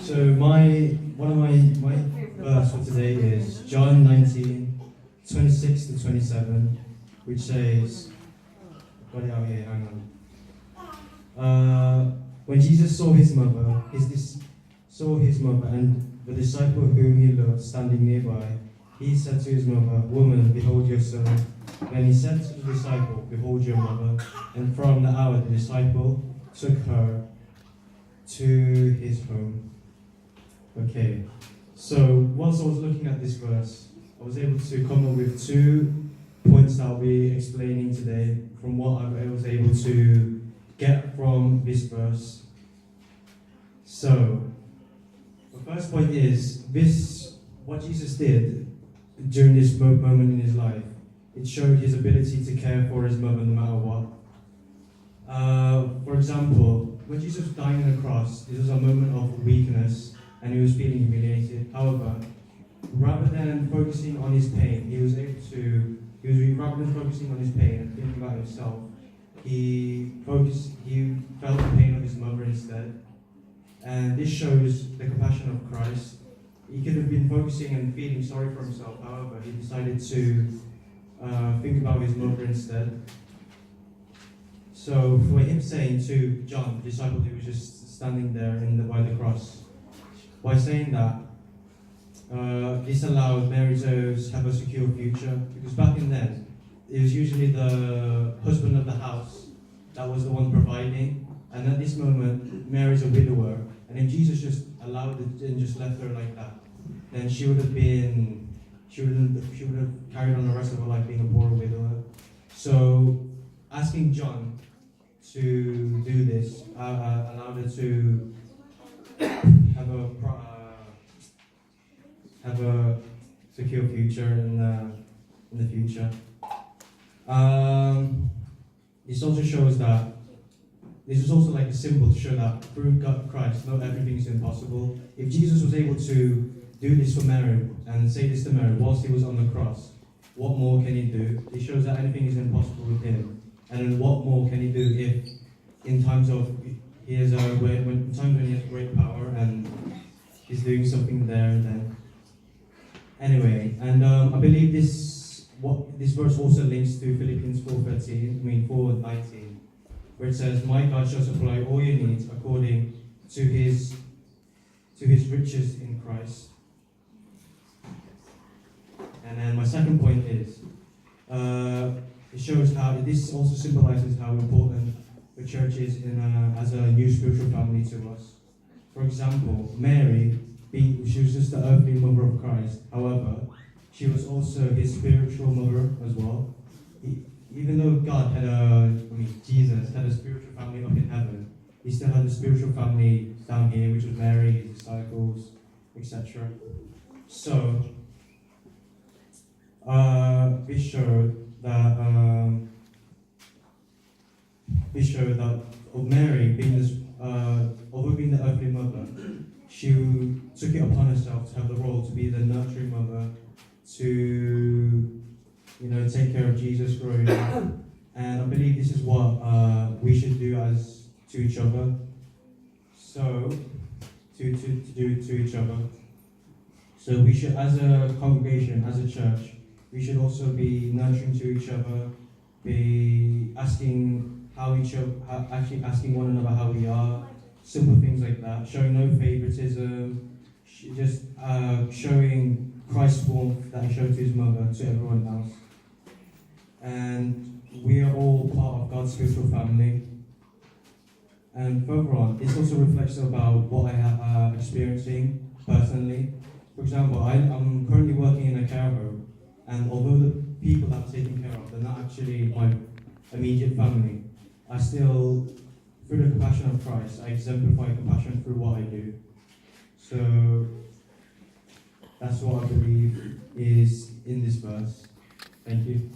So one of my verse for today is John 19:26 to 27, which says, got it out here, hang on. When Jesus saw his mother, and the disciple whom he loved standing nearby, he said to his mother, "Woman, behold your son." Then he said to the disciple, "Behold your mother." And from the hour the disciple took her to his home. Okay, so whilst I was looking at this verse, I was able to come up with 2 points that I'll be explaining today from what I was able to get from this verse. So, the first point is what Jesus did during this moment in his life. It showed his ability to care for his mother no matter what. For example, when Jesus was dying on the cross, this was a moment of weakness and he was feeling humiliated. However, rather than focusing on his pain, rather than focusing on his pain and thinking about himself, he felt the pain of his mother instead. And this shows the compassion of Christ. He could have been focusing and feeling sorry for himself, however, he decided to think about his mother instead. So, for him saying to John, the disciple who was just standing there by the cross, by saying that, this allowed Mary to have a secure future, because back in then, it was usually the husband of the house that was the one providing, and at this moment, Mary's a widower, and if Jesus just allowed it and just left her like that, then she would have carried on the rest of her life being a poor widower. So, asking John to do this allowed her to have a secure future in the future. This also shows that this is also like a symbol to show that through God, Christ, not everything is impossible. If Jesus was able to do this for Mary and say this to Mary whilst he was on the cross, what more can he do? It shows that anything is impossible with him. And then what more can he do if in times when he has great power and he's doing something there and then. Anyway, and I believe this verse also links to Philippians 4:19, where it says, "My God shall supply all your needs according to his riches in Christ." And then my second point is, it shows how this also symbolizes how important the church is as a new spiritual family to us. For example, Mary, she was just the earthly mother of Christ. However, she was also his spiritual mother as well. Even though Jesus had a spiritual family up in heaven, he still had a spiritual family down here, which was Mary, his disciples, etc. So, this showed that Mary, although being the earthly mother, she took it upon herself to have the role to be the nurturing mother, to take care of Jesus growing up. And I believe this is what we should do to each other. So, to do to each other. So we should, as a congregation, as a church, we should also be nurturing to each other, be asking asking one another how we are, simple things like that, showing no favoritism, just showing Christ's warmth that he showed to his mother, to everyone else. And we are all part of God's spiritual family. And further on, this also reflects about what I am experiencing personally. For example, I'm currently working in a care home, and although the people that I'm taking care of, they're not actually my immediate family, I still, through the compassion of Christ, I exemplify compassion through what I do. So, that's what I believe is in this verse. Thank you.